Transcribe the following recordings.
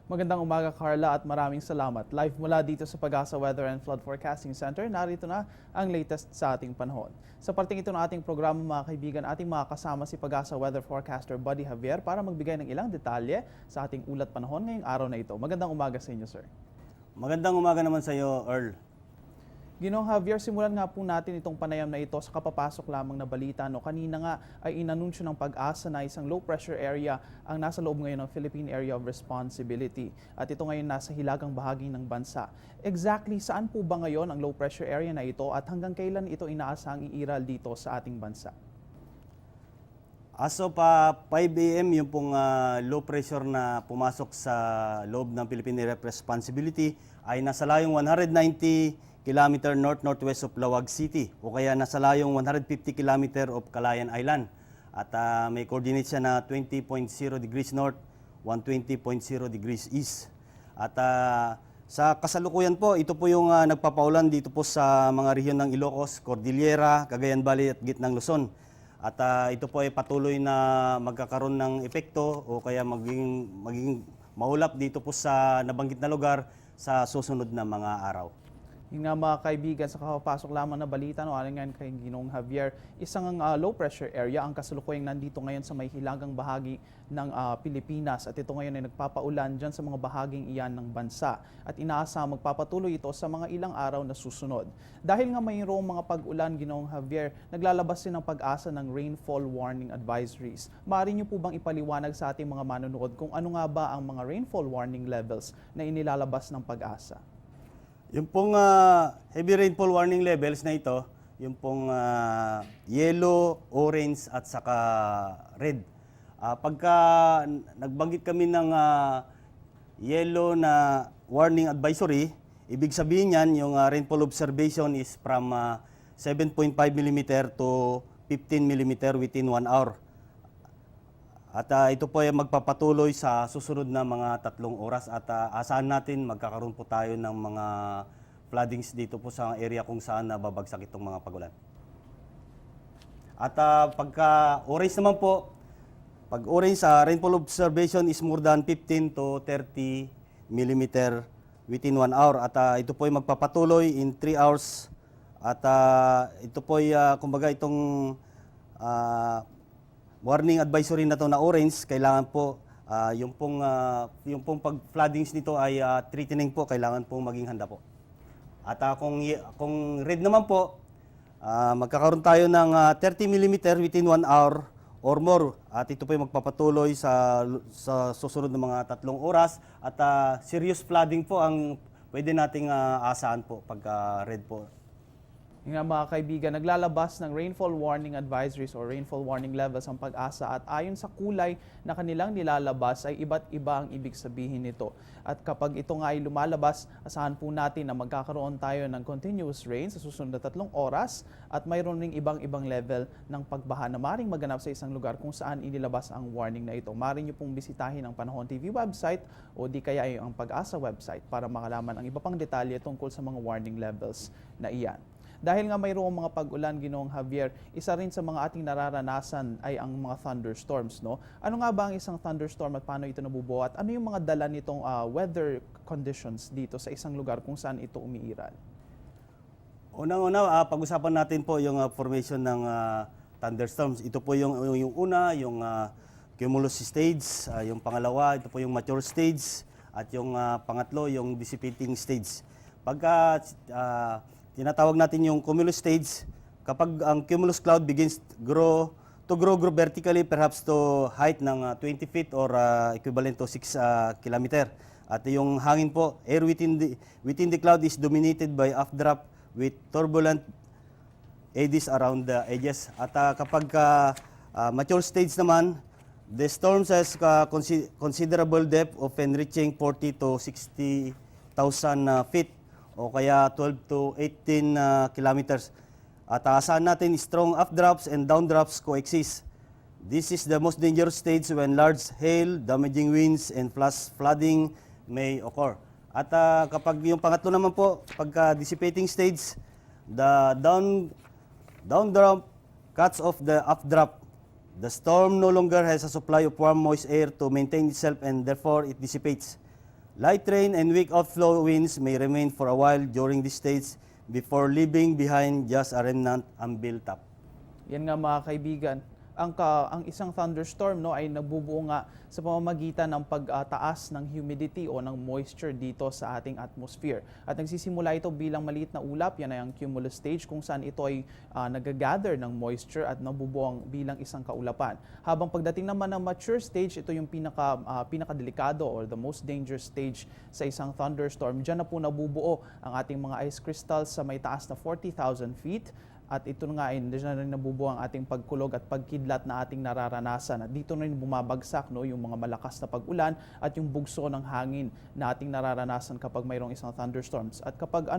Magandang umaga, Carla, at maraming salamat. Live mula dito sa Pag-asa Weather and Flood Forecasting Center, narito na ang latest sa ating panahon. Sa parting ito ng ating programa, mga kaibigan, ating makakasama si Pag-asa Weather Forecaster Buddy Javier para magbigay ng ilang detalye sa ating ulat panahon ngayong araw na ito. Magandang umaga sa inyo, sir. Magandang umaga naman sa iyo, Earl. Ginoong Javier, simulan nga po natin itong panayam na ito sa kapapasok lamang na balita. No? Kanina nga ay inanunsyo ng Pag-asa na isang low pressure area ang nasa loob ngayon ng Philippine Area of Responsibility. At ito ngayon nasa hilagang bahagi ng bansa. Exactly saan po ba ngayon ang low pressure area na ito at hanggang kailan ito inaasahang iiral dito sa ating bansa? As of 5 a.m., yung pong low pressure na pumasok sa loob ng Philippine Area of Responsibility ay nasa layong 190 km north-northwest of Lawag City o kaya nasa layong 150 km of Calayan Island. At may coordinates siya na 20.0 degrees north, 120.0 degrees east. At sa kasalukuyan po, ito po yung nagpapaulan dito po sa mga rehiyon ng Ilocos, Cordillera, Cagayan Valley at gitnang Luzon. At ito po ay patuloy na magkakaroon ng epekto o kaya maging maulap dito po sa nabanggit na lugar sa susunod na mga araw. Yung nga mga kaibigan, sa kakapasok lamang na balita, no, aling nga kay Ginoong Javier, isang low pressure area ang kasalukuyang nandito ngayon sa may hilagang bahagi ng Pilipinas. At ito ngayon ay nagpapaulan dyan sa mga bahaging iyan ng bansa. At inaasang magpapatuloy ito sa mga ilang araw na susunod. Dahil nga mayroong mga pag-ulan, Ginoong Javier, naglalabas din ng Pag-asa ng rainfall warning advisories. Maaari niyo po bang ipaliwanag sa ating mga manonood kung ano nga ba ang mga rainfall warning levels na inilalabas ng Pag-asa? Yung pong heavy rainfall warning levels na ito, yung pong yellow, orange at saka red. Pagka nagbanggit kami ng yellow na warning advisory, ibig sabihin yan, yung rainfall observation is from 7.5 mm to 15 mm within 1 hour. At ito po ay magpapatuloy sa susunod na mga 3 oras at asahan natin magkakaroon po tayo ng mga floodings dito po sa area kung saan nababagsak itong mga pagulan. At pagka orange naman po, pag orange rainfall observation is more than 15 to 30 mm within 1 hour. At ito po ay magpapatuloy in 3 hours. At ito po ay kumbaga itong warning advisory na to na orange, kailangan po yung pong pag-floodings nito ay threatening po, kailangan pong maging handa po. At kung red naman po, magkakaroon tayo ng 30 mm within 1 hour or more. At ito po ay magpapatuloy sa susunod ng mga 3 oras. At serious flooding po ang pwede nating asahan po pagka red po. Nga mga kaibigan, naglalabas ng rainfall warning advisories o rainfall warning levels ang Pag-asa at ayon sa kulay na kanilang nilalabas ay iba't iba ang ibig sabihin nito. At kapag ito nga ay lumalabas, asahan po natin na magkakaroon tayo ng continuous rain sa susunod na 3 oras at mayroon ring ibang-ibang level ng pagbaha na maring maganap sa isang lugar kung saan inilabas ang warning na ito. Maring nyo pong bisitahin ang Panahon TV website o di kaya ay ang Pag-asa website para makalaman ang iba pang detalye tungkol sa mga warning levels na iyan. Dahil nga mayroong mga pag-ulan, Ginoong Javier, isa rin sa mga ating nararanasan ay ang mga thunderstorms, no? Ano nga ba ang isang thunderstorm at paano ito nabubuo at ano yung mga dala nitong weather conditions dito sa isang lugar kung saan ito umiiral? Unang-una, pag-usapan natin po yung formation ng thunderstorms. Ito po yung una, yung cumulus stage, yung pangalawa, ito po yung mature stage, at yung pangatlo, yung dissipating stage. Pagka tinatawag natin yung cumulus stage, kapag ang cumulus cloud begins to grow vertically perhaps to height ng 20 feet or equivalent to 6 kilometer. At yung hangin po, air within the cloud is dominated by updraft with turbulent eddies around the edges. At kapag mature stage naman, the storms has considerable depth, often reaching 40 to 60,000 feet o kaya 12 to 18 kilometers. At asahan natin strong updrafts and downdrafts coexist. This is the most dangerous stage when large hail, damaging winds, and flash flooding may occur. At kapag yung pangatlo naman po, pagka dissipating stage, the downdraft cuts off the updraft. The storm no longer has a supply of warm moist air to maintain itself and therefore it dissipates. Light rain and weak outflow winds may remain for a while during this stage before leaving behind just a remnant unbuilt up. Yan nga mga kaibigan, ang isang thunderstorm ay nabubuo nga sa pamamagitan ng pagtaas ng humidity o ng moisture dito sa ating atmosphere. At nagsisimula ito bilang maliit na ulap, yan ay ang cumulus stage kung saan ito ay nagagather ng moisture at nabubuo bilang isang kaulapan. Habang pagdating naman ng mature stage, ito yung pinakadelikado or the most dangerous stage sa isang thunderstorm. Diyan na po nabubuo ang ating mga ice crystals sa may taas na 40,000 feet. At ito nga ay diyan na rin nabubuo ang ating pagkulog at pagkidlat na ating nararanasan. At dito na rin bumabagsak yung mga malakas na pag-ulan at yung bugso ng hangin na ating nararanasan kapag mayroong isang thunderstorms. At kapag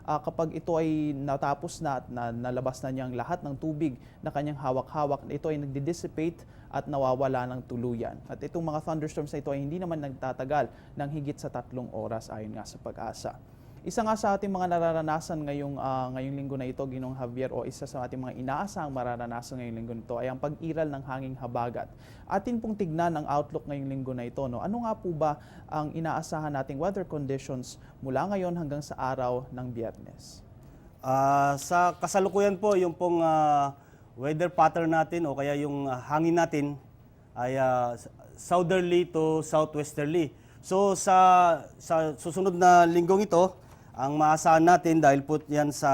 kapag ito ay natapos na at nalabas na niyang lahat ng tubig na kanyang hawak-hawak, ito ay nagdi-dissipate at nawawala ng tuluyan. At itong mga thunderstorms na ito ay hindi naman nagtatagal ng higit sa 3 oras ayon nga sa Pag-asa. Isa nga sa ating mga nararanasan ngayong linggo na ito, Ginoong Javier, o isa sa ating mga inaasahang mararanasan ngayong linggo nito ay ang pag-iral ng hanging habagat. Atin pong tignan ang outlook ngayong linggo na ito. No? Ano nga po ba ang inaasahan nating weather conditions mula ngayon hanggang sa araw ng Biyernes? Sa kasalukuyan po, yung pong weather pattern natin o kaya yung hangin natin ay southerly to southwesterly. So sa susunod na linggong ito, ang maasahan natin dahil po yan sa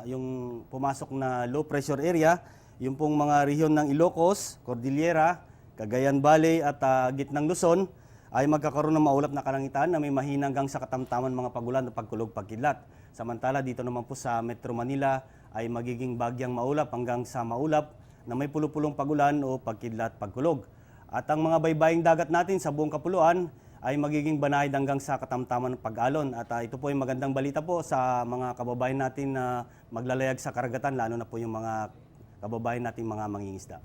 yung pumasok na low pressure area, yung pong mga rehiyon ng Ilocos, Cordillera, Cagayan Valley at gitnang Luzon ay magkakaroon ng maulap na kalangitan na may mahina hanggang sa katamtaman mga pagulan at pagkulog pagkidlat. Samantala dito naman po sa Metro Manila ay magiging bagyang maulap hanggang sa maulap na may pulupulong pagulan o pagkidlat pagkulog. At ang mga baybaying dagat natin sa buong kapuluan ay magiging banayad hanggang sa katamtaman ng pag-alon. At ito po ay magandang balita po sa mga kababayan natin na maglalayag sa karagatan, lalo na po yung mga kababayan natin mga mangingisda.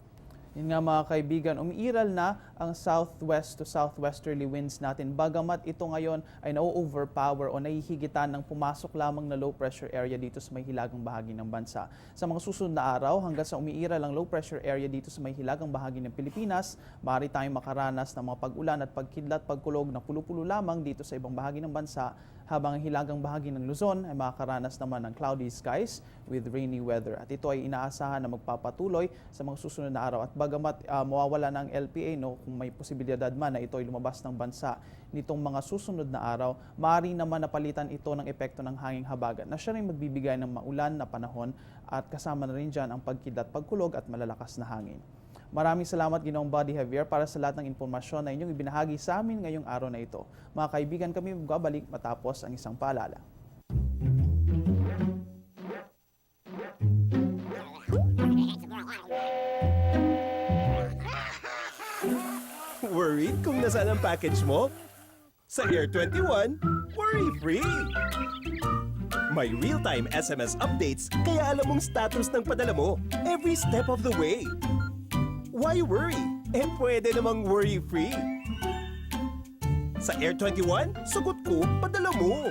Yun nga mga kaibigan, umiiral na ang southwest to southwesterly winds natin. Bagamat ito ngayon ay na-overpower o nahihigitan ng pumasok lamang na low pressure area dito sa may hilagang bahagi ng bansa. Sa mga susunod na araw, hanggang sa umiiral ang low pressure area dito sa may hilagang bahagi ng Pilipinas, maaari tayong makaranas ng mga pag-ulan at pagkidlat, pagkulog na pulo-pulo lamang dito sa ibang bahagi ng bansa, habang ang hilagang bahagi ng Luzon ay makakaranas naman ng cloudy skies with rainy weather. At ito ay inaasahan na magpapatuloy sa mga susunod na araw. At bagamat mawawala ng LPA, kung may posibilidad man na ito ay lumabas ng bansa nitong mga susunod na araw, maaari naman napalitan ito ng epekto ng hanging habagat na siya rin magbibigay ng maulan na panahon at kasama na rin dyan ang pagkidlat, pagkulog at malalakas na hangin. Maraming salamat, Ginoong Buddy Javier, para sa lahat ng impormasyon na inyong ibinahagi sa amin ngayong araw na ito. Mga kaibigan, kami magbabalik matapos ang isang paalala. Worried kung nasaan ang package mo? Sa Air 21, worry-free! May real-time SMS updates kaya alam mong status ng padala mo every step of the way. Why worry? Pwede namang worry-free. Sa Air 21, sagot ko, padala mo.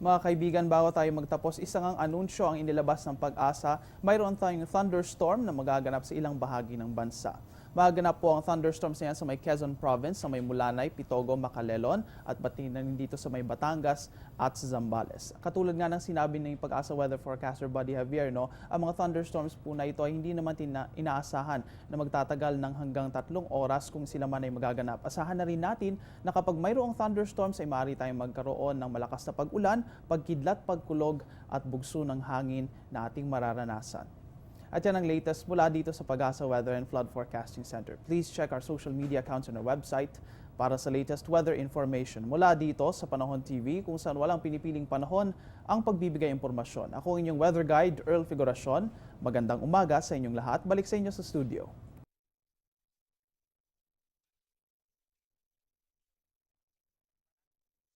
Mga kaibigan, bago tayo magtapos, isang anunsyo ang inilabas ng Pag-asa. Mayroon tayong thunderstorm na magaganap sa ilang bahagi ng bansa. Magaganap po ang thunderstorms na yan sa may Quezon Province, sa may Mulanay, Pitogo, Macalelon at pati na rin dito sa may Batangas at sa Zambales. Katulad nga ng sinabi ng Pag-asa Weather Forecaster Buddy Javier, ang mga thunderstorms po na ito ay hindi naman inaasahan na magtatagal ng hanggang 3 oras kung sila man ay magaganap. Asahan na rin natin na kapag mayroong thunderstorms ay maaari tayong magkaroon ng malakas na pag-ulan, pagkidlat, pagkulog at bugso ng hangin na ating mararanasan. At yan ang latest mula dito sa Pag-asa Weather and Flood Forecasting Center. Please check our social media accounts on our website para sa latest weather information. Mula dito sa Panahon TV, kung saan walang pinipiling panahon ang pagbibigay impormasyon. Ako ang inyong weather guide, Earl Figuracion. Magandang umaga sa inyong lahat. Balik sa inyo sa studio.